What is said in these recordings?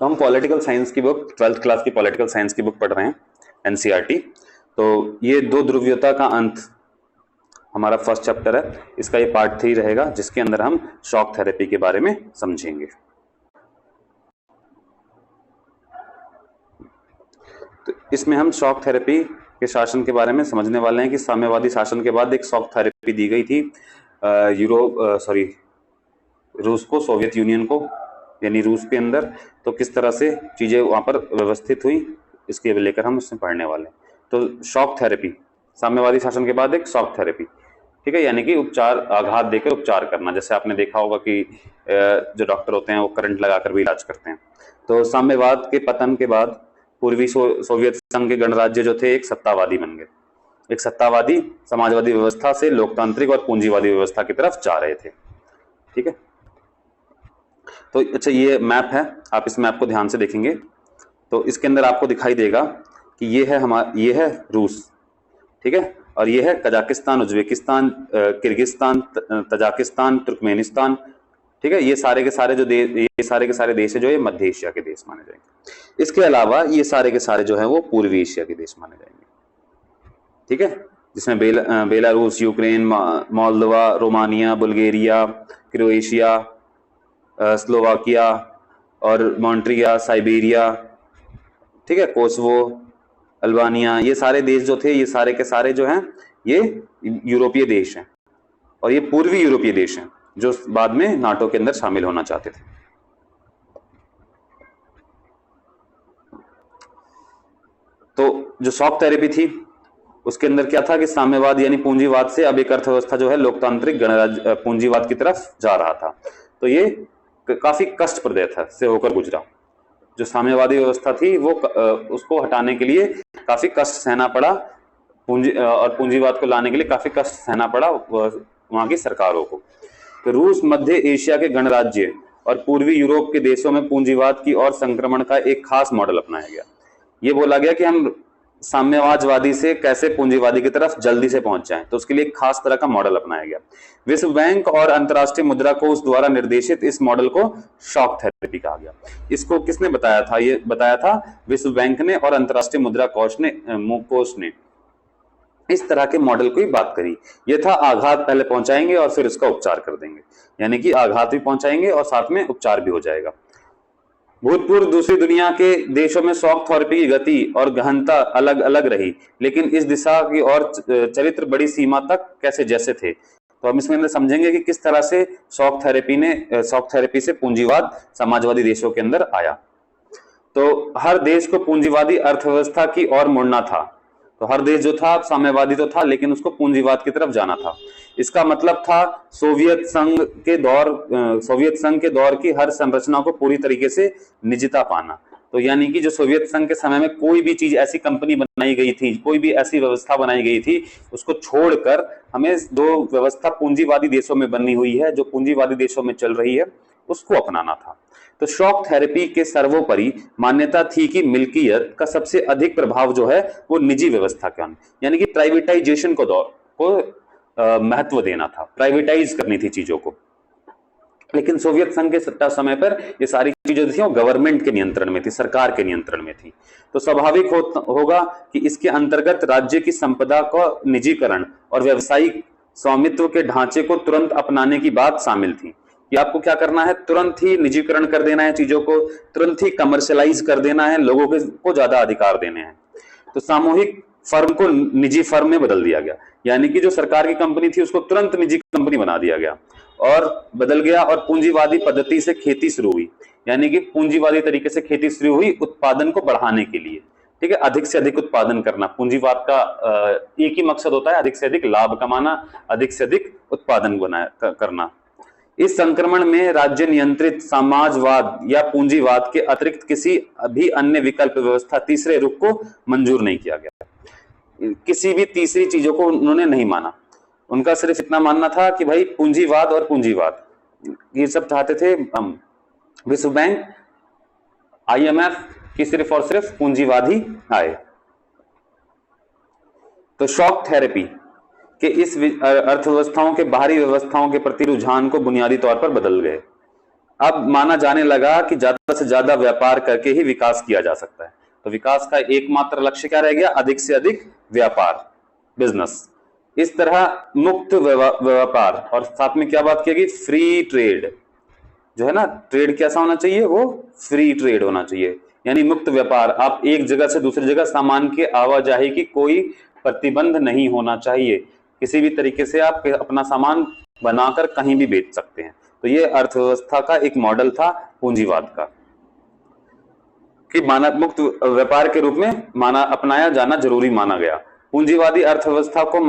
तो हम political science की बुक 12th क्लास की पॉलिटिकल साइंस की बुक पढ़ रहे हैं, एनसीईआरटी। तो ये दो ध्रुवीयता का अंत हमारा फर्स्ट चैप्टर है, इसका ये पार्ट 3 रहेगा जिसके अंदर हम शॉक थेरेपी के बारे में समझेंगे। तो इसमें हम शॉक थेरेपी के शासन के बारे में समझने वाले हैं कि साम्यवादी शासन के बाद एक शॉक थेरेपी दी गई थी रूस को, सोवियत यूनियन को, यानी रूस के अंदर। तो किस तरह से चीजें वहां पर व्यवस्थित हुई इसके लेकर हम उसमें पढ़ने वाले हैं। तो शॉक थेरेपी, साम्यवादी शासन के बाद एक शॉक थेरेपी, ठीक है, यानी कि उपचार, आघात देकर उपचार करना। जैसे आपने देखा होगा कि जो डॉक्टर होते हैं वो करंट लगाकर भी इलाज करते हैं। तो साम्यवाद के पतन के बाद पूर्वी सोवियत संघ के गणराज्य जो थे एक सत्तावादी बन गए, एक सत्तावादी समाजवादी व्यवस्था से लोकतांत्रिक और पूंजीवादी व्यवस्था की तरफ जा रहे थे, ठीक है। तो अच्छा, ये मैप है, आप इस मैप को ध्यान से देखेंगे तो इसके अंदर आपको दिखाई देगा कि ये है रूस, ठीक है, और ये है Kazakhstan, Uzbekistan, Kyrgyzstan, Tajikistan, Turkmenistan, ठीक है। ये सारे के सारे देश है जो ये मध्य एशिया के देश माने जाएंगे। इसके अलावा ये सारे के सारे जो है वो पूर्वी एशिया के देश माने जाएंगे, ठीक है, जिसमें Belarus, Ukraine, Moldova, Romania, Bulgaria, Croatia, Slovakia और मॉन्ट्रिया, साइबेरिया, ठीक है, कोसवो, अल्बानिया, ये सारे देश जो थे, ये सारे के सारे जो हैं ये यूरोपीय देश हैं, और ये पूर्वी यूरोपीय देश हैं जो बाद में नाटो के अंदर शामिल होना चाहते थे। तो जो शॉक थेरेपी थी उसके अंदर क्या था कि साम्यवाद यानी पूंजीवाद से अब एक अर्थव्यवस्था जो है लोकतांत्रिक गणराज्य पूंजीवाद की तरफ जा रहा था। तो ये काफी कष्टप्रद था से होकर गुजरा। जो साम्यवादी व्यवस्था थी वो उसको हटाने के लिए काफी कष्ट सहना पड़ा, और पूंजीवाद को लाने के लिए काफी कष्ट सहना पड़ा वहां की सरकारों को। तो रूस, मध्य एशिया के गणराज्य और पूर्वी यूरोप के देशों में पूंजीवाद की ओर संक्रमण का एक खास मॉडल अपनाया गया। ये बोला गया कि हम साम्यवादवादी से कैसे पूंजीवादी की तरफ जल्दी से पहुंच जाएं, तो उसके लिए एक खास तरह का मॉडल अपनाया गया। विश्व बैंक और अंतर्राष्ट्रीय मुद्रा कोष द्वारा निर्देशित इस मॉडल को शॉक थेरेपी कहा गया। इसको किसने बताया था? ये बताया था विश्व बैंक ने और अंतर्राष्ट्रीय मुद्रा कोष ने इस तरह के मॉडल को ही बात करी। ये था आघात पहले पहुंचाएंगे और फिर उसका उपचार कर देंगे, यानी कि आघात भी पहुंचाएंगे और साथ में उपचार भी हो जाएगा। भूतपूर्व दूसरी दुनिया के देशों में शॉक थेरेपी की गति और गहनता अलग अलग रही, लेकिन इस दिशा की और चरित्र बड़ी सीमा तक कैसे जैसे थे। तो हम इसमें समझेंगे कि किस तरह से शॉक थेरेपी से पूंजीवाद समाजवादी देशों के अंदर आया। तो हर देश को पूंजीवादी अर्थव्यवस्था की ओर मुड़ना था। तो हर देश जो था साम्यवादी तो था, लेकिन उसको पूंजीवाद की तरफ जाना था। इसका मतलब था सोवियत संघ के दौर की हर संरचना को पूरी तरीके से निजता पाना। तो यानी कि जो सोवियत संघ के समय में कोई भी चीज, ऐसी कंपनी बनाई गई थी, कोई भी ऐसी व्यवस्था बनाई गई थी, उसको छोड़कर हमें दो व्यवस्था पूंजीवादी देशों में बनी हुई है, जो पूंजीवादी देशों में चल रही है, उसको अपनाना था। तो शॉक थेरेपी के सर्वोपरि मान्यता थी कि मिल्कियत का सबसे अधिक प्रभाव जो है वो निजी व्यवस्था का, यानी कि प्राइवेटाइजेशन को महत्व देना था, प्राइवेटाइज करनी थी चीजों को। लेकिन सोवियत संघ के सत्ता समय पर ये सारी चीजें थी वो गवर्नमेंट के नियंत्रण में थी, सरकार के नियंत्रण में थी। तो स्वाभाविक होगा कि इसके अंतर्गत राज्य की संपदा का निजीकरण और व्यावसायिक स्वामित्व के ढांचे को तुरंत अपनाने की बात शामिल थी कि आपको क्या करना है, तुरंत ही निजीकरण कर देना है चीजों को, तुरंत ही कमर्शियलाइज कर देना है, लोगों को ज्यादा अधिकार देने हैं। तो सामूहिक फर्म को निजी फर्म में बदल दिया गया, यानी कि जो सरकार की कंपनी थी उसको तुरंत निजी कंपनी बना दिया गया और बदल गया, और पूंजीवादी पद्धति से खेती शुरू हुई, यानी कि पूंजीवादी तरीके से खेती शुरू हुई उत्पादन को बढ़ाने के लिए, ठीक है, अधिक से अधिक उत्पादन करना। पूंजीवाद का एक ही मकसद होता है, अधिक से अधिक लाभ कमाना, अधिक से अधिक उत्पादन करना। इस संक्रमण में राज्य नियंत्रित समाजवाद या पूंजीवाद के अतिरिक्त किसी भी अन्य विकल्प व्यवस्था, तीसरे रुख को मंजूर नहीं किया गया। किसी भी तीसरी चीजों को उन्होंने नहीं माना। उनका सिर्फ इतना मानना था कि भाई पूंजीवाद और पूंजीवाद, ये सब चाहते थे। विश्व बैंक, IMF की सिर्फ और सिर्फ पूंजीवाद ही आए। तो शॉक थेरेपी कि इस अर्थव्यवस्थाओं के बाहरी व्यवस्थाओं के प्रति रुझान को बुनियादी तौर पर बदल गए। अब माना जाने लगा कि ज्यादा से ज्यादा व्यापार करके ही विकास किया जा सकता है। तो विकास का एकमात्र लक्ष्य क्या रह गया? अधिक से अधिक व्यापार, बिजनेस। इस तरह मुक्त व्यापार, और साथ में क्या बात की गई? फ्री ट्रेड, जो है ना, ट्रेड कैसा होना चाहिए? वो फ्री ट्रेड होना चाहिए, यानी मुक्त व्यापार। आप एक जगह से दूसरी जगह सामान के आवाजाही की कोई प्रतिबंध नहीं होना चाहिए, किसी भी तरीके से आप अपना सामान बनाकर कहीं भी बेच सकते हैं। तो ये अर्थव्यवस्था का एक मॉडल था पूंजीवाद का, कि मानव मुक्त व्यापार के रूप में अपनाया जाना जरूरी माना गया। पूंजीवादी अर्थव्यवस्था को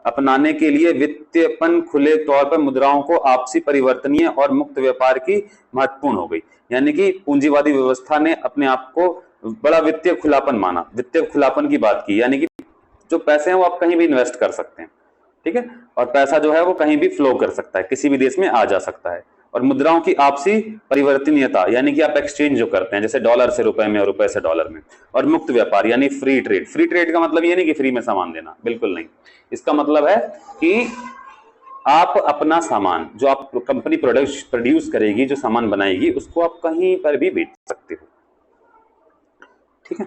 अपनाने के लिए वित्तीयपन खुले तौर पर मुद्राओं को आपसी परिवर्तनीय और मुक्त व्यापार की महत्वपूर्ण हो गई। यानी कि पूंजीवादी व्यवस्था ने अपने आप को बड़ा वित्तीय खुलापन माना, वित्तीय खुलापन की बात की, यानी कि जो पैसे हैं वो आप कहीं भी इन्वेस्ट कर सकते हैं, ठीक है, और पैसा जो है वो कहीं भी फ्लो कर सकता है, किसी भी देश में आ जा सकता है। और मुद्राओं की आपसी परिवर्तनीयता, यानी कि आप एक्सचेंज जो करते हैं, जैसे डॉलर से रुपए में और रुपए से डॉलर में। और मुक्त व्यापार यानी फ्री ट्रेड। फ्री ट्रेड का मतलब ये नहीं कि फ्री में सामान देना, बिल्कुल नहीं। इसका मतलब है कि आप अपना सामान, जो आप कंपनी प्रोड्यूस करेगी, जो सामान बनाएगी, उसको आप कहीं पर भी बेच सकते हो, ठीक है।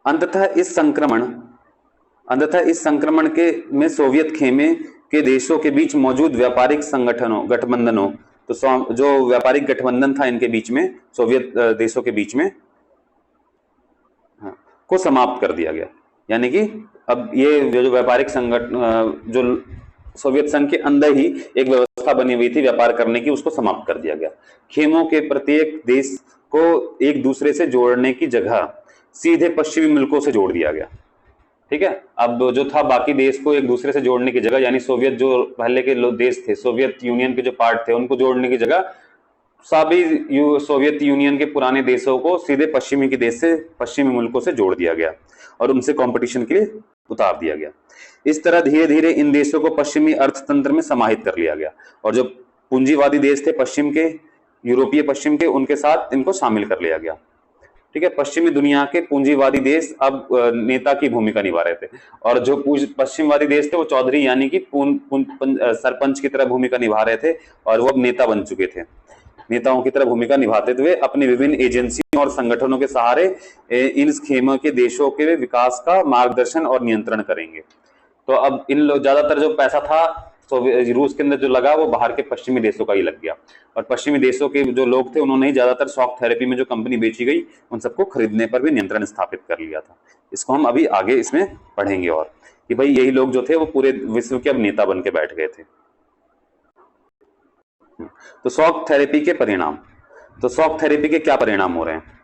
अंततः इस संक्रमण के में सोवियत खेमे के देशों के बीच मौजूद व्यापारिक गठबंधनों, तो जो व्यापारिक गठबंधन था इनके बीच में, सोवियत देशों के बीच में, को समाप्त कर दिया गया। यानी कि अब ये जो व्यापारिक संगठन, जो सोवियत संघ के अंदर ही एक व्यवस्था बनी हुई थी व्यापार करने की, उसको समाप्त कर दिया गया। खेमों के प्रत्येक देश को एक दूसरे से जोड़ने की जगह सीधे पश्चिमी मुल्कों से जोड़ दिया गया, ठीक है। अब जो था बाकी देश को एक दूसरे से जोड़ने की जगह, यानी सोवियत जो पहले के देश थे, सोवियत यूनियन के जो पार्ट थे, उनको जोड़ने की जगह सभी सोवियत यूनियन के पुराने देशों को सीधे पश्चिमी मुल्कों से जोड़ दिया गया और उनसे कंपटीशन के लिए उतार दिया गया। इस तरह धीरे धीरे इन देशों को पश्चिमी अर्थतंत्र में समाहित कर लिया गया, और जो पूंजीवादी देश थे पश्चिम के, यूरोपीय पश्चिम के, उनके साथ इनको शामिल कर लिया गया, ठीक है। पश्चिमी दुनिया के पूंजीवादी देश अब नेता की भूमिका निभा रहे थे, और जो पश्चिमवादी देश थे वो चौधरी यानी कि सरपंच की तरह भूमिका निभा रहे थे, और वो अब नेता बन चुके थे। नेताओं की तरह भूमिका निभाते हुए अपनी विभिन्न एजेंसियों और संगठनों के सहारे इन खेमों के देशों के विकास का मार्गदर्शन और नियंत्रण करेंगे। तो अब इन लोग, ज्यादातर जो पैसा था रूस के अंदर जो लगा, वो बाहर के पश्चिमी देशों का ही लग गया, और पश्चिमी देशों के जो लोग थे उन्होंने ही ज्यादातर शॉक थेरेपी में जो कंपनी बेची गई उन सबको खरीदने पर भी नियंत्रण स्थापित कर लिया था। इसको हम अभी आगे इसमें पढ़ेंगे, और कि भाई यही लोग जो थे वो पूरे विश्व के अब नेता बन के बैठ गए थे। तो शॉक थेरेपी के परिणाम, तो शॉक थेरेपी के क्या परिणाम हो रहे हैं?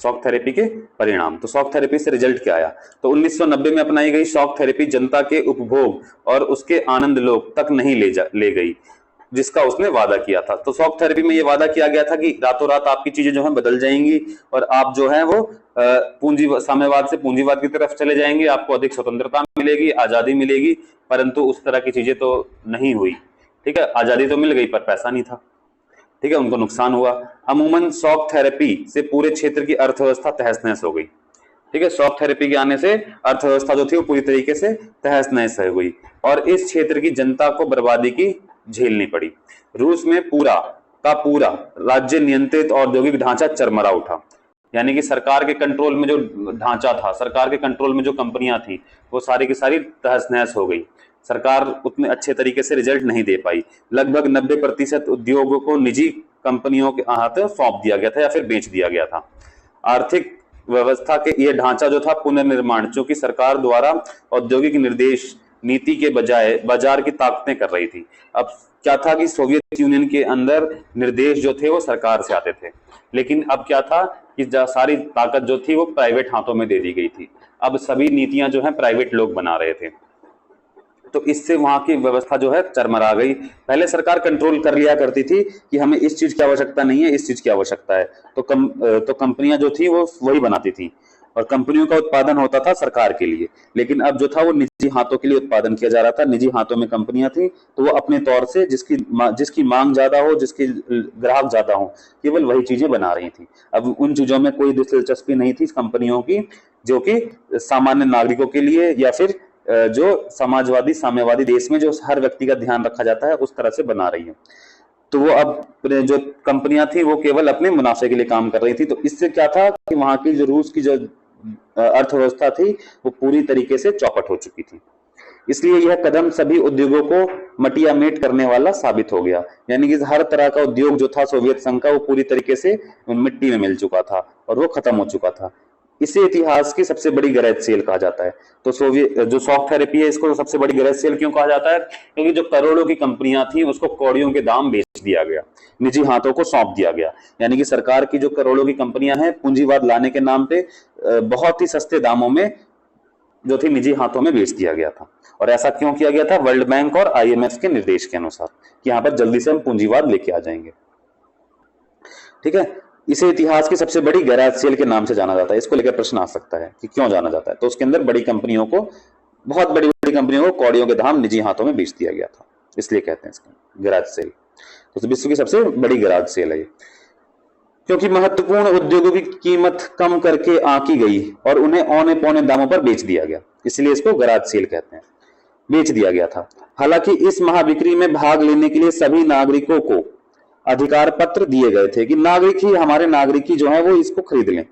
शॉक थेरेपी के परिणाम, तो शॉक थेरेपी से रिजल्ट क्या आया? तो 1990 में अपनाई गई शॉक थेरेपी जनता के उपभोग और उसके आनंद लोग तक नहीं ले गई, जिसका उसने वादा किया था। तो शॉक थेरेपी में ये वादा किया गया था कि रातों रात आपकी चीजें जो है बदल जाएंगी, और आप जो है वो साम्यवाद से पूंजीवाद की तरफ चले जाएंगे, आपको अधिक स्वतंत्रता मिलेगी, आजादी मिलेगी। परंतु उस तरह की चीजें तो नहीं हुई, ठीक है। आजादी तो मिल गई पर पैसा नहीं था, ठीक है, उनको नुकसान हुआ। अमूमन शॉक थेरेपी से पूरे क्षेत्र की अर्थव्यवस्था तहस नहस हो गई, ठीक है। शॉक थेरेपी के आने से अर्थव्यवस्था जो थी वो पूरी तरीके से तहस नहस हो गई, और इस क्षेत्र की जनता को बर्बादी की झेलनी पड़ी। रूस में पूरा का पूरा राज्य नियंत्रित औद्योगिक ढांचा चरमरा उठा, यानी कि सरकार के कंट्रोल में जो ढांचा था, सरकार के कंट्रोल में जो कंपनियां थी, वो सारी की सारी तहस नहस हो गई। सरकार उतने अच्छे तरीके से रिजल्ट नहीं दे पाई। लगभग 90% उद्योगों को निजी कंपनियों के हाथ सौंप दिया गया था या फिर बेच दिया गया था। आर्थिक व्यवस्था के ये ढांचा जो था पुनर्निर्माण, जो कि सरकार द्वारा औद्योगिक निर्देश नीति के बजाय बाजार की ताकतें कर रही थी। अब क्या था कि सोवियत यूनियन के अंदर निर्देश जो थे वो सरकार से आते थे, लेकिन अब क्या था कि सारी ताकत जो थी वो प्राइवेट हाथों में दे दी गई थी। अब सभी नीतियां जो है प्राइवेट लोग बना रहे थे, तो इससे वहां की व्यवस्था जो है चरमरा गई। पहले सरकार कंट्रोल कर लिया करती थी कि हमें इस चीज की आवश्यकता नहीं है, इस चीज की आवश्यकता है, तो कंपनियां जो थी वो वही बनाती थी, और कंपनियों का उत्पादन होता था सरकार के लिए। लेकिन अब जो था वो निजी हाथों के लिए उत्पादन किया जा रहा था, निजी हाथों में कंपनियां थी, तो वो अपने तौर से जिसकी मांग ज्यादा हो, जिसकी ग्राहक ज्यादा हो, केवल वही चीजें बना रही थी। अब उन चीजों में कोई दिलचस्पी नहीं थी कंपनियों की, जो कि सामान्य नागरिकों के लिए या फिर जो समाजवादी साम्यवादी देश में जो हर व्यक्ति का ध्यान रखा जाता है उस तरह से बना रही है। तो वो अब जो कंपनियां थी वो केवल अपने मुनाफे के लिए काम कर रही थी। तो इससे क्या था कि वहां की जो रूस की जो अर्थव्यवस्था थी वो पूरी तरीके से चौपट हो चुकी थी। इसलिए यह कदम सभी उद्योगों को मटियामेट करने वाला साबित हो गया। यानी कि हर तरह का उद्योग जो था सोवियत संघ का वो पूरी तरीके से मिट्टी में मिल चुका था और वो खत्म हो चुका था। इसे इतिहास की सबसे बड़ी गैरेज सेल कहा जाता है। तो सोवियत जो शॉक थेरेपी है इसको सबसे बड़ी गैरेज सेल क्यों कहा जाता है? क्योंकि जो करोड़ों की कंपनियां थी उसको कौड़ियों के दाम बेच दिया गया, निजी हाथों को सौंप दिया गया। यानी कि सरकार की जो करोड़ों की कंपनियां हैं पूंजीवाद लाने के नाम पे बहुत ही सस्ते दामों में जो थी निजी हाथों में बेच दिया गया था। और ऐसा क्यों किया गया था? वर्ल्ड बैंक और आईएमएफ के निर्देश के अनुसार कि यहाँ पर जल्दी से हम पूंजीवाद लेके आ जाएंगे। ठीक है, इसे इतिहास की सबसे बड़ी गैराज सेल के नाम से जाना जाता है। इसको लेकर प्रश्न आ सकता है कि क्यों जाना जाता है। तो उसके अंदर बड़ी कंपनियों को, बहुत बड़ी बड़ी कंपनियों को कौड़ियों के दाम निजी हाथों में बेच दिया गया था, इसलिए कहते हैं इसको गैराज सेल। तो विश्व की सबसे बड़ी गैराज सेल है ये, क्योंकि महत्वपूर्ण उद्योगों की कीमत कम करके आंकी गई और उन्हें औने पौने दामों पर बेच दिया गया, इसलिए इसको गैराज सेल कहते हैं। बेच दिया गया था। हालांकि इस महाबिक्री में भाग लेने के लिए सभी नागरिकों को अधिकार पत्र दिए गए थे कि नागरिक ही, हमारे नागरिक ही जो है वो इसको खरीद लें।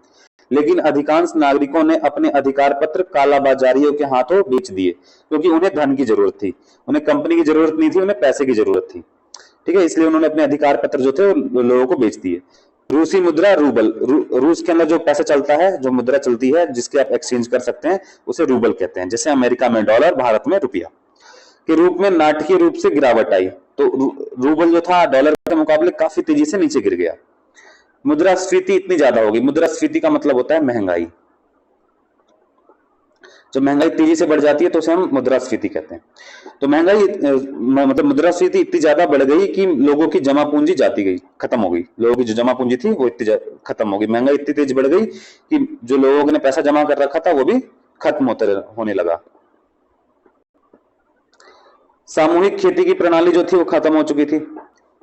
लेकिन अधिकांश नागरिकों ने अपने अधिकार पत्र कालाबाजारियों के हाथों बेच दिए, क्योंकि उन्हें धन की जरूरत थी, उन्हें कंपनी की जरूरत नहीं थी, उन्हें पैसे की जरूरत थी। ठीक है, इसलिए उन्होंने अपने अधिकार पत्र जो थे वो लोगों को बेच दिए। रूसी मुद्रा रूबल, रूस के अंदर जो पैसा चलता है, जो मुद्रा चलती है जिसके आप एक्सचेंज कर सकते हैं, उसे रूबल कहते हैं। जैसे अमेरिका में डॉलर, भारत में रुपया के रूप में नाटकीय रूप से गिरावट आई। तो रूबल जो था डॉलर के मुकाबले काफी तेजी से नीचे गिर गया। मुद्रास्फीति इतनी ज्यादा होगी। मुद्रास्फीति का मतलब होता है महंगाई। जब महंगाई तेजी से बढ़ जाती है तो उसे हम मुद्रास्फीति कहते हैं। तो महंगाई मतलब मुद्रास्फीति इतनी ज्यादा बढ़ गई कि लोगों की जमा पूंजी जाती गई, खत्म हो गई। लोगों की जो जमा पूंजी थी वो इतनी खत्म हो गई। महंगाई इतनी तेज बढ़ गई कि जो लोगों ने पैसा जमा कर रखा था वो भी खत्म होने लगा। सामूहिक खेती की प्रणाली जो थी वो खत्म हो चुकी थी।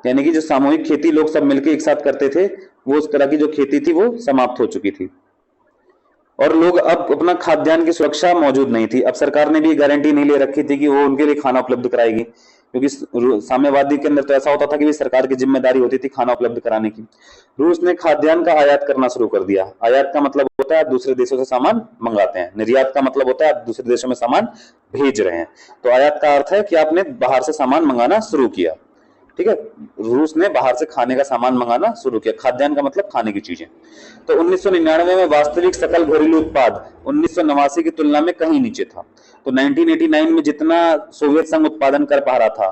यानी कि जो सामूहिक खेती लोग सब मिलकर एक साथ करते थे, वो उस तरह की जो खेती थी वो समाप्त हो चुकी थी। और लोग अब अपना खाद्यान्न की सुरक्षा मौजूद नहीं थी। अब सरकार ने भी गारंटी नहीं ले रखी थी कि वो उनके लिए खाना उपलब्ध कराएगी, क्योंकि साम्यवादी के अंदर तो ऐसा होता था कि सरकार की जिम्मेदारी होती थी खाना उपलब्ध कराने की। रूस ने खाद्यान्न का आयात करना शुरू कर दिया। आयात का मतलब होता है दूसरे देशों से सामान मंगाते हैं। निर्यात का मतलब होता है आप दूसरे देशों में सामान भेज रहे हैं। तो आयात का अर्थ है कि आपने बाहर से सामान मंगाना शुरू किया। ठीक है, रूस ने बाहर से खाने का सामान मंगाना शुरू किया। खाद्यान्न का मतलब खाने की चीजें। तो 1999 में वास्तविक सकल घरेलू उत्पाद 1989 की तुलना में कहीं नीचे था। तो 1989 में जितना सोवियत संघ उत्पादन कर पा रहा था,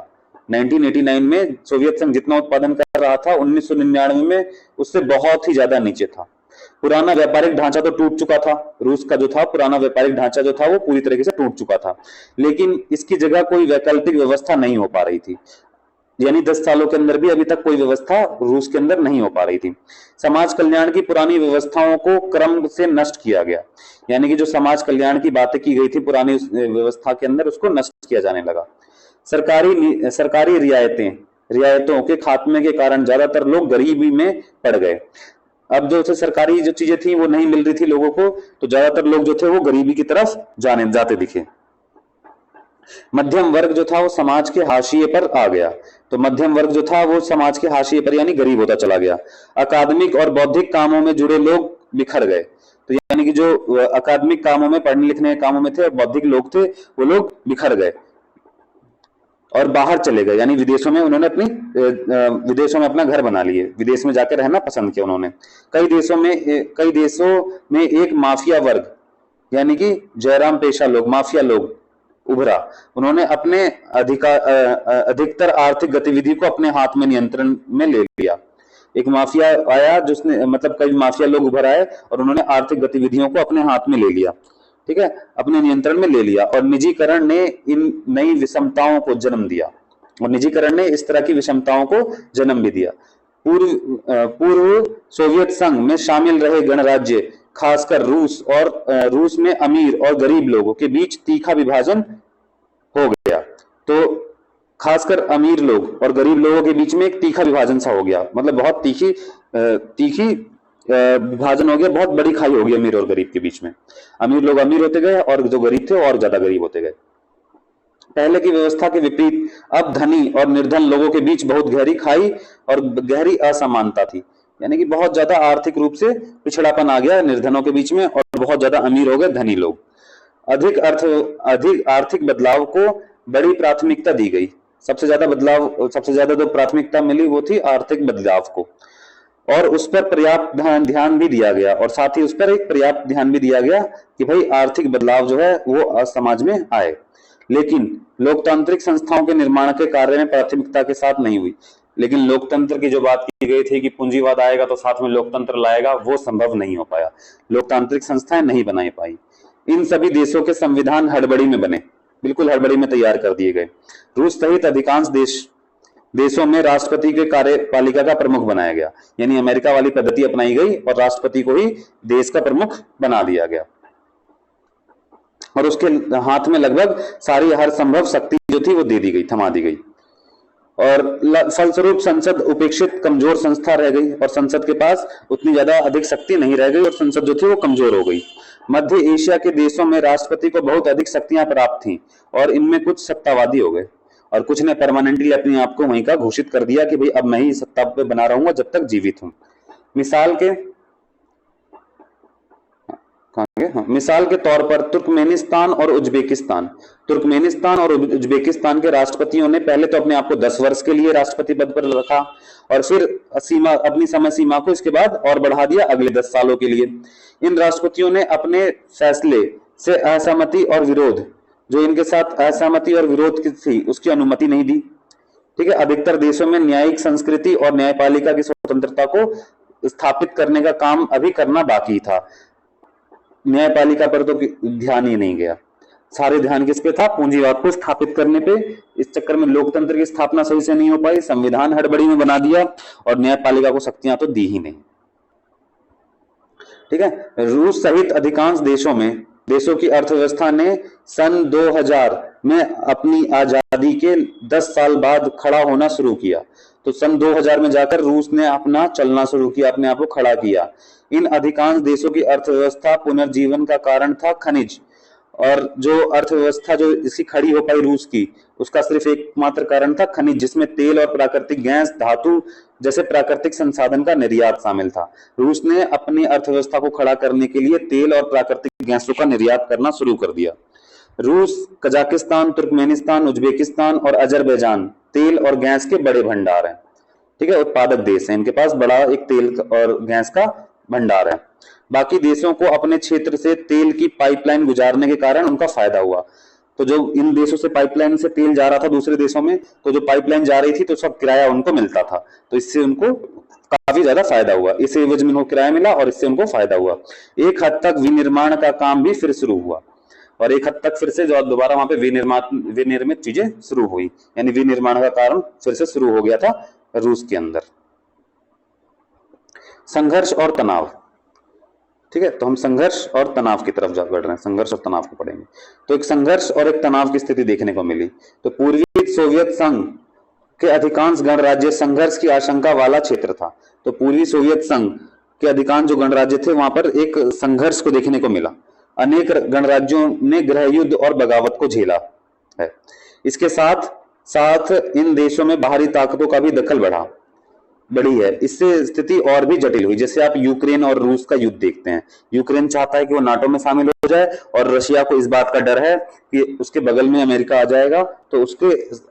1989 में सोवियत संघ जितना उत्पादन कर रहा था 1999 में उससे बहुत ही ज्यादा नीचे था। पुराना व्यापारिक ढांचा तो टूट चुका था। रूस का जो था पुराना व्यापारिक ढांचा जो था वो पूरी तरीके से टूट चुका था, लेकिन इसकी जगह कोई वैकल्पिक व्यवस्था नहीं हो पा रही थी। यानी 10 सालों के अंदर भी अभी तक कोई व्यवस्था रूस के अंदर नहीं हो पा रही थी। समाज कल्याण की पुरानी व्यवस्थाओं को क्रम से नष्ट किया गया। यानी कि जो समाज कल्याण की बातें की गई थी पुरानी व्यवस्था के अंदर, उसको नष्ट किया जाने लगा। सरकारी रियायतों के खात्मे के कारण ज्यादातर लोग गरीबी में पड़ गए। अब जो सरकारी जो चीजें थी वो नहीं मिल रही थी लोगों को, तो ज्यादातर लोग जो थे वो गरीबी की तरफ जाते दिखे। मध्यम वर्ग जो था वो समाज के हाशिए पर आ गया। तो मध्यम वर्ग जो था वो समाज के हाशिए पर यानी गरीब होता चला गया। अकादमिक और बौद्धिक कामों में जुड़े लोग बिखर गए। तो यानी कि जो अकादमिक कामों में, पढ़ने लिखने के कामों में थे और बौद्धिक लोग थे, वो लोग बिखर गए और बाहर चले गए। यानी विदेशों में उन्होंने विदेशों में अपना घर बना लिए, विदेश में जाकर रहना पसंद किया उन्होंने। कई देशों में एक माफिया वर्ग यानी कि जयराम पेशा लोग, माफिया लोग उभरा। उन्होंने अपने अधिकतर आर्थिक गतिविधि को अपने हाथ में नियंत्रण में ले लिया। एक माफिया आया जिसने, मतलब कई माफिया लोग उभर आए और उन्होंने आर्थिक गतिविधियों को अपने हाथ में ले लिया। ठीक है, अपने नियंत्रण में ले लिया। और निजीकरण ने इन नई विषमताओं को जन्म दिया, और निजीकरण ने इस तरह की विषमताओं को जन्म भी दिया। पूर्व सोवियत संघ में शामिल रहे गणराज्य, खासकर रूस रूस में अमीर और गरीब लोगों के बीच तीखा विभाजन हो गया। तो खासकर अमीर लोग और गरीब लोगों के बीच में एक तीखा विभाजन सा हो गया। मतलब बहुत तीखी विभाजन हो गया, बहुत बड़ी खाई हो गई अमीर और गरीब के बीच में। अमीर लोग अमीर होते गए और जो गरीब थे और ज्यादा गरीब होते गए। पहले की व्यवस्था के विपरीत अब धनी और निर्धन लोगों के बीच बहुत गहरी खाई और गहरी असमानता थी, यानी कि बहुत ज्यादा आर्थिक रूप से पिछड़ापन आ गया निर्धनों के बीच में और बहुत ज्यादा अमीर हो गए धनी लोग। अधिक आर्थिक बदलाव को बड़ी प्राथमिकता दी गई। सबसे ज्यादा जो प्राथमिकता मिली वो थी आर्थिक बदलाव को, और उस पर पर्याप्त ध्यान भी दिया गया, और साथ ही उस पर एक पर्याप्त ध्यान भी दिया गया कि भाई आर्थिक बदलाव जो है वो समाज में आए। लेकिन लोकतांत्रिक संस्थाओं के निर्माण के कार्य में प्राथमिकता के साथ नहीं हुई। लेकिन लोकतंत्र की जो बात की गई थी कि पूंजीवाद आएगा तो साथ में लोकतंत्र लाएगा, वो संभव नहीं हो पाया। लोकतांत्रिक संस्थाएं नहीं बनाई पाई। इन सभी देशों के संविधान हड़बड़ी में बने, बिल्कुल हड़बड़ी में तैयार कर दिए गए। रूस सहित अधिकांश देशों में राष्ट्रपति के कार्यपालिका का प्रमुख बनाया गया, यानी अमेरिका वाली पद्धति अपनाई गई और राष्ट्रपति को ही देश का प्रमुख बना दिया गया, और उसके हाथ में लगभग सारी हर संभव शक्ति जो थी वो दे दी गई, थमा दी गई। और फलस्वरूप संसद उपेक्षित कमजोर संस्था रह गई, और संसद के पास उतनी ज्यादा अधिक शक्ति नहीं रह गई, और संसद जो थी वो कमजोर हो गई। मध्य एशिया के देशों में राष्ट्रपति को बहुत अधिक शक्तियां प्राप्त थीं, और इनमें कुछ सत्तावादी हो गए, और कुछ ने परमानेंटली अपने आप को वहीं का घोषित कर दिया कि भाई अब मैं ही सत्ता पे बना रहूंगा जब तक जीवित हूं। मिसाल के तौर पर तुर्कमेनिस्तान और उज्बेकिस्तान के राष्ट्रपतियों ने पहले तो अपने आप को 10 वर्ष के लिए राष्ट्रपति पद पर रखा, और फिर अपनी समय सीमा को इसके बाद और बढ़ा दिया अगले 10 सालों के लिए। इन राष्ट्रपतियों ने अपने फैसले से असहमति और विरोध, जो इनके साथ असहमति और विरोध की थी, उसकी अनुमति नहीं दी। ठीक है, अधिकतर देशों में न्यायिक संस्कृति और न्यायपालिका की स्वतंत्रता को स्थापित करने का काम अभी करना बाकी था। न्यायपालिका पर तो ध्यान ही नहीं गया, सारे ध्यान किस पे था? पूंजीवाद को स्थापित करने पे। इस चक्कर में लोकतंत्र की स्थापना सही से नहीं हो पाई, संविधान हड़बड़ी में बना दिया, और न्यायपालिका को शक्तियां तो दी ही नहीं। ठीक है, रूस सहित अधिकांश देशों की अर्थव्यवस्था ने सन 2000 में अपनी आजादी के 10 साल बाद खड़ा होना शुरू किया। तो सन 2000 में जाकर रूस ने अपना चलना शुरू किया, अपने आप को खड़ा किया। इन अधिकांश देशों की अर्थव्यवस्था पुनर्जीवन का कारण था खनिज, और जो अर्थव्यवस्था जो इसकी खड़ी हो पाई रूस की, उसका सिर्फ एकमात्र कारण था खनिज, जिसमें तेल और प्राकृतिक गैस, धातु जैसे प्राकृतिक संसाधन का निर्यात शामिल था। रूस ने अपनी अर्थव्यवस्था को खड़ा करने के लिए तेल और प्राकृतिक गैसों का निर्यात करना शुरू कर दिया। रूस, कजाकिस्तान, तुर्कमेनिस्तान, उज्बेकिस्तान और अजरबैजान तेल और गैस के बड़े भंडार हैं। ठीक है, उत्पादक देश हैं, इनके पास बड़ा एक तेल और गैस का भंडार है। बाकी देशों को अपने क्षेत्र से तेल की पाइपलाइन गुजारने के कारण उनका फायदा हुआ। तो जो इन देशों से पाइपलाइन से तेल जा रहा था दूसरे देशों में, तो जो पाइपलाइन जा रही थी तो सब किराया उनको मिलता था, तो इससे उनको काफी ज्यादा फायदा हुआ। इस एवज में उनको किराया मिला और इससे उनको फायदा हुआ। एक हद तक विनिर्माण का काम भी फिर शुरू हुआ, और एक हद तक फिर से जो दोबारा वहां पे विनिर्मित चीजें शुरू हुई, यानी विनिर्माण का कारण फिर से शुरू हो गया था रूस के अंदर। संघर्ष और तनाव। ठीक है, तो हम संघर्ष और तनाव की तरफ बढ़ रहे हैं, संघर्ष और तनाव को पढ़ेंगे। तो एक संघर्ष और एक तनाव की स्थिति देखने को मिली। तो पूर्वी सोवियत संघ के अधिकांश गणराज्य संघर्ष की आशंका वाला क्षेत्र था। तो पूर्वी सोवियत संघ के अधिकांश जो गणराज्य थे वहां पर एक संघर्ष को देखने को मिला। अनेक गणराज्यों ने गृह युद्ध और बगावत को झेला है। इसके साथ साथ इन देशों में बाहरी ताकतों का भी दखल बढ़ी है। इससे स्थिति और भी जटिल हुई। जैसे आप यूक्रेन और रूस का युद्ध देखते हैं, यूक्रेन चाहता है कि वो नाटो में शामिल हो जाए, और रशिया को इस बात का डर है कि उसके बगल में अमेरिका आ जाएगा, तो उसके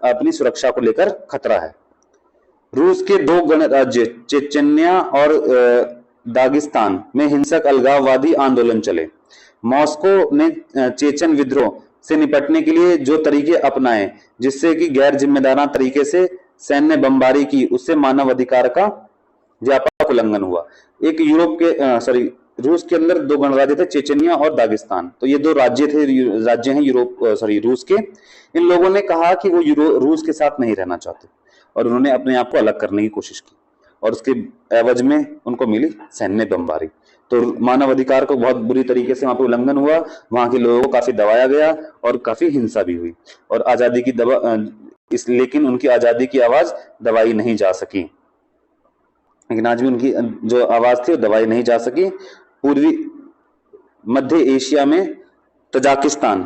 अपनी सुरक्षा को लेकर खतरा है। रूस के 2 गणराज्य चेचन्या और दागिस्तान में हिंसक अलगाववादी आंदोलन चले। मॉस्को ने चेचन विद्रोह से निपटने के लिए जो तरीके अपनाए, जिससे कि गैर जिम्मेदाराना तरीके से सैन्य बमबारी की, उससे मानव अधिकार का व्यापक उल्लंघन हुआ। एक रूस के अंदर 2 गणराज्य थे, चेचनिया और दागिस्तान। तो ये 2 राज्य हैं रूस के। इन लोगों ने कहा कि वो रूस के साथ नहीं रहना चाहते, और उन्होंने अपने आप को अलग करने की कोशिश की, और उसके एवज में उनको मिली सैन्य बमबारी। तो मानव अधिकार को बहुत बुरी तरीके से वहां पे उल्लंघन हुआ, वहां के लोगों को काफी दबाया गया और काफी हिंसा भी हुई, और आजादी की लेकिन उनकी आजादी की आवाज दबाई नहीं जा सकी। लेकिन आज भी उनकी जो आवाज थी वो दबाई नहीं जा सकी। पूर्वी मध्य एशिया में तजाकिस्तान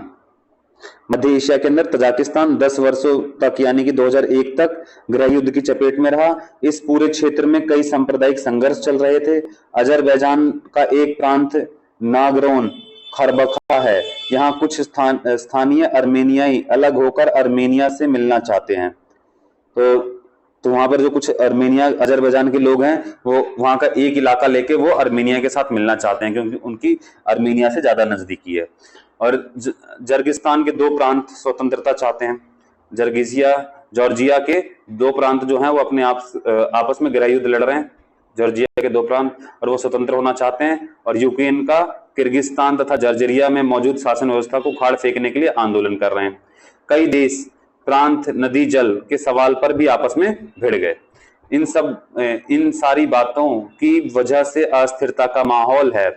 मध्य एशिया के अंदर तजाकिस्तान 10 वर्षों तक यानी कि 2001 तक गृह युद्ध की चपेट में रहा। इस पूरे क्षेत्र में कई सांप्रदायिक संघर्ष चल रहे थे। अजरबैजान का एक प्रांत नागरोन खरबखा है। यहाँ कुछ स्थानीय अर्मेनियाई अलग होकर अर्मेनिया से मिलना चाहते हैं। तो वहां पर जो कुछ अर्मेनिया अजरबैजान के लोग हैं वो वहां का एक इलाका लेके वो अर्मेनिया के साथ मिलना चाहते हैं क्योंकि उनकी अर्मेनिया से ज्यादा नजदीकी है। और जर्गिस्तान के 2 प्रांत स्वतंत्रता चाहते हैं। जॉर्जिया के 2 प्रांत जो हैं वो अपने आपस में गृह युद्ध लड़ रहे हैं। जॉर्जिया के 2 प्रांत और वो स्वतंत्र होना चाहते हैं। और यूक्रेन का किर्गिस्तान तथा जर्जरिया में मौजूद शासन व्यवस्था को उखाड़ फेंकने के लिए आंदोलन कर रहे हैं। कई देश प्रांत नदी जल के सवाल पर भी आपस में भिड़ गए। इन सारी बातों की वजह से अस्थिरता का माहौल है।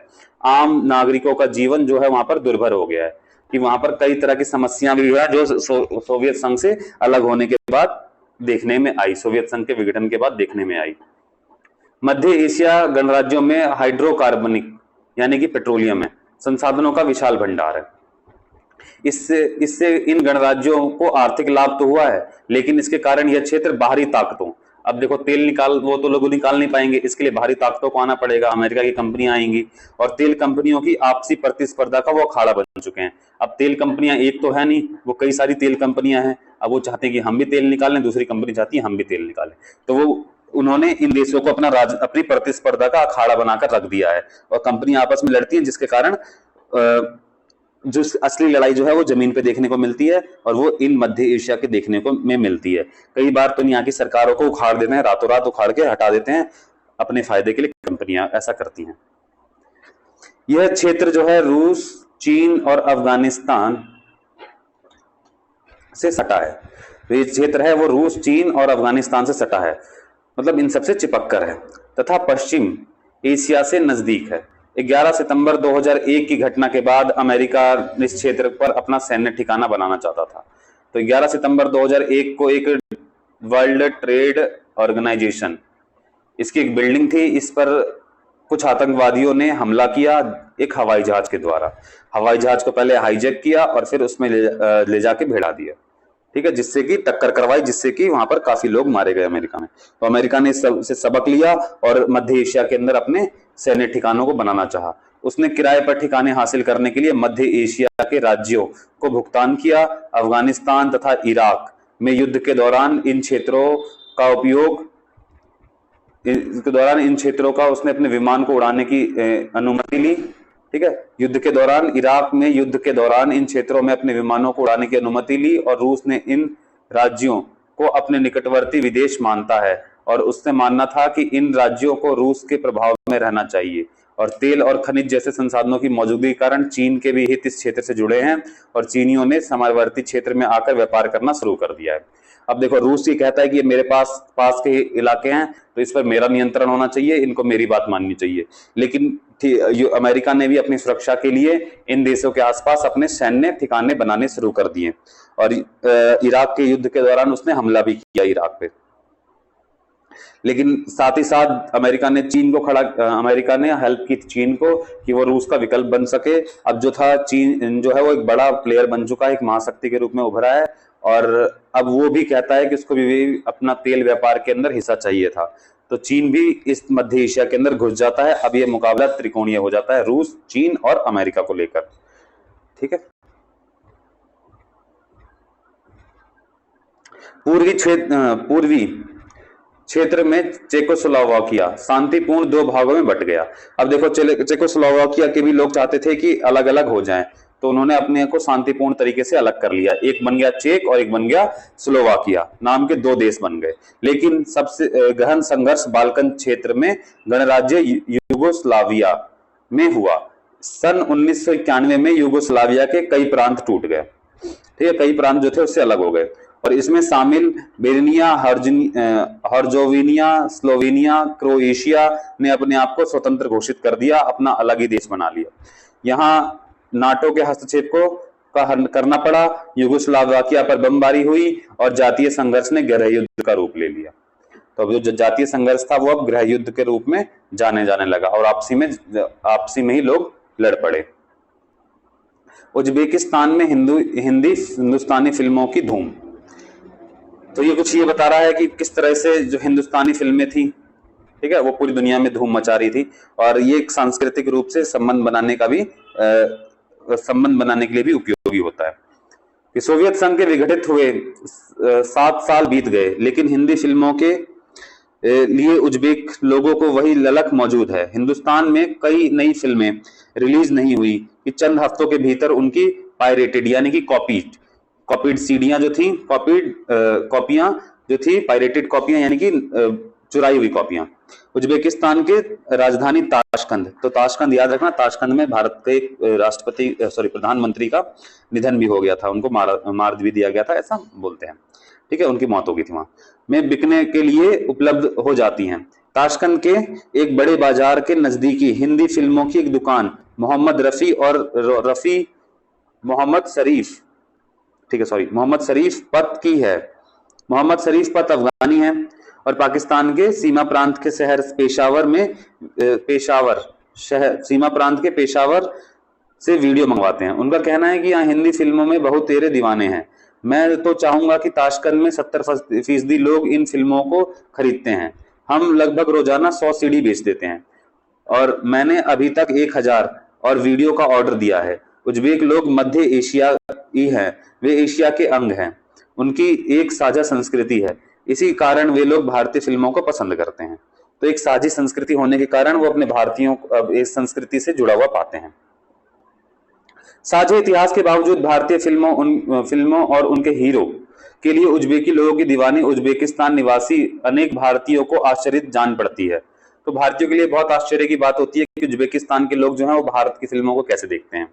आम नागरिकों का जीवन जो है वहां पर दुर्भर हो गया है कि वहां पर कई तरह की समस्याएं भी है जो सोवियत संघ से अलग होने के बाद देखने में आई, सोवियत संघ के विघटन के बाद देखने में आई। मध्य एशिया गणराज्यों में हाइड्रोकार्बनिक यानी कि पेट्रोलियम है संसाधनों का विशाल भंडार है। इससे इन गणराज्यों को आर्थिक लाभ तो हुआ है, लेकिन इसके कारण यह क्षेत्र बाहरी ताकतों, अब देखो तेल वो तो लोग निकाल नहीं पाएंगे, इसके लिए बाहरी ताकतों को आना पड़ेगा। अमेरिका की कंपनियां आएंगी और तेल कंपनियों की आपसी प्रतिस्पर्धा का वो अखाड़ा बन चुके हैं। अब तेल कंपनियां एक तो है नहीं, वो कई सारी तेल कंपनियां हैं। अब वो चाहते हैं कि हम भी तेल निकालें, दूसरी कंपनी चाहती है हम भी तेल निकालें। तो वो उन्होंने इन देशों को अपनी प्रतिस्पर्धा का अखाड़ा बनाकर रख दिया है और कंपनियां आपस में लड़ती हैं, जिसके कारण जो असली लड़ाई जो है वो जमीन पे देखने को मिलती है और वो इन मध्य एशिया के देखने को में मिलती है। कई बार तो यहाँ की सरकारों को उखाड़ देते हैं, रातों रात उखाड़ के हटा देते हैं, अपने फायदे के लिए कंपनियां ऐसा करती हैं। यह क्षेत्र जो है रूस, चीन और अफगानिस्तान से सटा है। तो ये क्षेत्र है वो रूस, चीन और अफगानिस्तान से सटा है, मतलब इन सबसे चिपक कर है तथा पश्चिम एशिया से नजदीक है। 11 सितंबर 2001 की घटना के बाद अमेरिका इस क्षेत्र पर अपना सैन्य ठिकाना बनाना चाहता था। तो 11 सितंबर 2001 को एक वर्ल्ड ट्रेड ऑर्गेनाइजेशन, इसकी एक बिल्डिंग थी, इस पर कुछ आतंकवादियों ने हमला किया एक हवाई जहाज के द्वारा। हवाई जहाज को पहले हाईजैक किया और फिर उसमें ले जाके भिड़ा दिया, ठीक है, जिससे कि टक्कर करवाई, जिससे कि वहां पर काफी लोग मारे गए अमेरिका में। तो अमेरिका ने इससे सबक लिया और मध्य एशिया के अंदर अपने सैन्य ठिकानों को बनाना चाहा। उसने किराए पर ठिकाने हासिल करने के लिए मध्य एशिया के राज्यों को भुगतान किया। अफगानिस्तान तथा इराक में युद्ध के दौरान इन क्षेत्रों का उसने अपने विमान को उड़ाने की अनुमति ली, ठीक है। युद्ध के दौरान इन क्षेत्रों में अपने विमानों को उड़ाने की अनुमति ली और रूस ने इन राज्यों को अपने निकटवर्ती विदेश मानता है और उससे मानना था कि इन राज्यों को रूस के प्रभाव में रहना चाहिए। और तेल और खनिज जैसे संसाधनों की मौजूदगी के कारण चीन के भी हित इस क्षेत्र से जुड़े हैं और चीनियों ने सीमावर्ती क्षेत्र में आकर व्यापार करना शुरू कर दिया है। अब देखो रूस ये कहता है कि ये मेरे पास के इलाके हैं तो इस पर मेरा नियंत्रण होना चाहिए, इनको मेरी बात माननी चाहिए। लेकिन अमेरिका ने भी अपनी सुरक्षा के लिए इन देशों के आसपास अपने सैन्य ठिकाने बनाने शुरू कर दिए और इराक के युद्ध के दौरान उसने हमला भी किया इराक पे। लेकिन साथ ही साथ अमेरिका ने हेल्प की चीन को कि वो रूस का विकल्प बन सके। अब जो था चीन जो है वो एक बड़ा प्लेयर बन चुका है, एक महाशक्ति के रूप में उभरा है और अब वो भी कहता है कि उसको भी अपना तेल व्यापार के अंदर हिस्सा चाहिए था। तो चीन भी इस मध्य एशिया के अंदर घुस जाता है। अब ये मुकाबला त्रिकोणीय हो जाता है रूस, चीन और अमेरिका को लेकर, ठीक है। पूर्वी क्षेत्र में चेकोस्लोवाकिया शांतिपूर्ण 2 भागों में बट गया। अब देखो चेकोस्लोवाकिया के भी लोग चाहते थे कि अलग अलग हो जाएं, तो उन्होंने अपने को शांतिपूर्ण तरीके से अलग कर लिया। एक बन गया चेक और एक बन गया स्लोवाकिया, नाम के 2 देश बन गए। लेकिन सबसे गहन संघर्ष बाल्कन क्षेत्र में गणराज्य यूगोस्लाविया में हुआ। सन 1991 में यूगोस्लाविया के कई प्रांत टूट गए, ठीक है, कई प्रांत जो थे उससे अलग हो गए और इसमें शामिल बेरनिया, हर्जोविनिया, स्लोवेनिया, क्रोएशिया ने अपने आप को स्वतंत्र घोषित कर दिया, अपना अलग ही देश बना लिया। यहाँ नाटो के हस्तक्षेप को करना पड़ा, यूगोस्लाविया पर बमबारी हुई और जातीय संघर्ष ने गृह युद्ध का रूप ले लिया। तो अब जो जातीय संघर्ष था वो अब गृह युद्ध के रूप में जाने लगा और आपसी में ही लोग लड़ पड़े। उज्बेकिस्तान में हिंदी हिंदुस्तानी फिल्मों की धूम। तो ये कुछ ये बता रहा है कि किस तरह से जो हिंदुस्तानी फिल्में थी, ठीक है, वो पूरी दुनिया में धूम मचा रही थी। और ये एक सांस्कृतिक रूप से संबंध बनाने का भी संबंध बनाने के लिए भी उपयोगी होता है। कि सोवियत संघ के विघटित हुए 7 साल बीत गए, लेकिन हिंदी फिल्मों के लिए उज्बेक लोगों को वही ललक मौजूद है। हिंदुस्तान में कई नई फिल्में रिलीज नहीं हुई कि चंद हफ्तों के भीतर उनकी पायरेटेड यानी कि कॉपीड सीडियां जो थी, कॉपियां जो थी, पायरेटेड कॉपियां यानी कि चुराई हुई कॉपियां। उज्बेकिस्तान के राजधानी ताशकंद, तो ताशकंद याद रखना, ताशकंद में भारत के प्रधानमंत्री का निधन भी हो गया था, उनको मार भी दिया गया था, ऐसा बोलते हैं, ठीक है, उनकी मौत हो गई थी वहां में, बिकने के लिए उपलब्ध हो जाती हैं। ताशकंद के एक बड़े बाजार के नजदीकी हिंदी फिल्मों की एक दुकान मोहम्मद शरीफ पत की है। मोहम्मद शरीफ पत अफगानी है और पाकिस्तान के सीमा प्रांत के शहर पेशावर से वीडियो मंगवाते हैं। उनका कहना है कि यहाँ हिंदी फिल्मों में बहुत तेरे दीवाने हैं। मैं तो चाहूंगा कि ताशकंद में 70% लोग इन फिल्मों को खरीदते हैं। हम लगभग रोजाना 100 सीडी बेच देते हैं और मैंने अभी तक 1000 और वीडियो का ऑर्डर दिया है। उज्बेक लोग मध्य एशियाई हैं, वे एशिया के अंग हैं, उनकी एक साझा संस्कृति है, इसी कारण वे लोग भारतीय फिल्मों को पसंद करते हैं। तो एक साझी संस्कृति होने के कारण वो अपने भारतीयों इस संस्कृति से जुड़ा हुआ पाते हैं। साझे इतिहास के बावजूद भारतीय फिल्मों और उनके हीरो के लिए उज्बेकी लोगों की दीवानी उज्बेकिस्तान निवासी अनेक भारतीयों को आश्चर्यचकित जान पड़ती है। तो भारतीयों के लिए बहुत आश्चर्य की बात होती है कि उज्बेकिस्तान के लोग जो हैं वो भारत की फिल्मों को कैसे देखते हैं।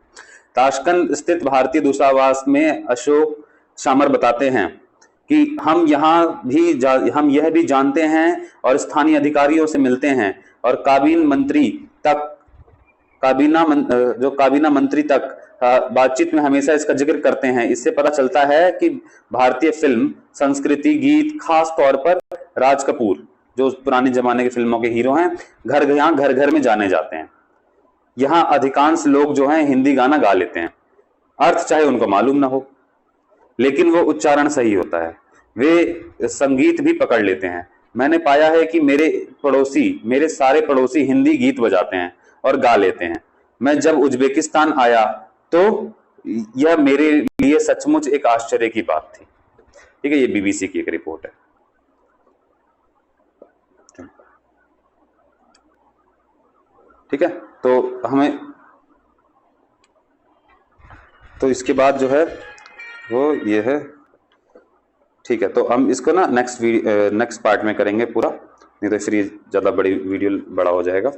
ताशकंद स्थित भारतीय दूतावास में अशोक शामर बताते हैं कि हम यह भी जानते हैं और स्थानीय अधिकारियों से मिलते हैं और काबीना मंत्री तक बातचीत में हमेशा इसका जिक्र करते हैं। इससे पता चलता है कि भारतीय फिल्म संस्कृति, गीत, खास तौर पर राज कपूर जो पुराने जमाने के फिल्मों के हीरो हैं, घर घर में जाने जाते हैं। यहाँ अधिकांश लोग जो हैं हिंदी गाना गा लेते हैं, अर्थ चाहे उनको मालूम ना हो, लेकिन वो उच्चारण सही होता है। वे संगीत भी पकड़ लेते हैं। मैंने पाया है कि मेरे सारे पड़ोसी हिंदी गीत बजाते हैं और गा लेते हैं। मैं जब उज्बेकिस्तान आया तो यह मेरे लिए सचमुच एक आश्चर्य की बात थी। ठीक है, ये बीबीसी की एक रिपोर्ट है। ठीक है, तो इसके बाद जो है वो ये है। ठीक है, तो हम इसको ना नेक्स्ट पार्ट में करेंगे पूरा, नहीं तो फिर ये ज़्यादा बड़ा हो जाएगा।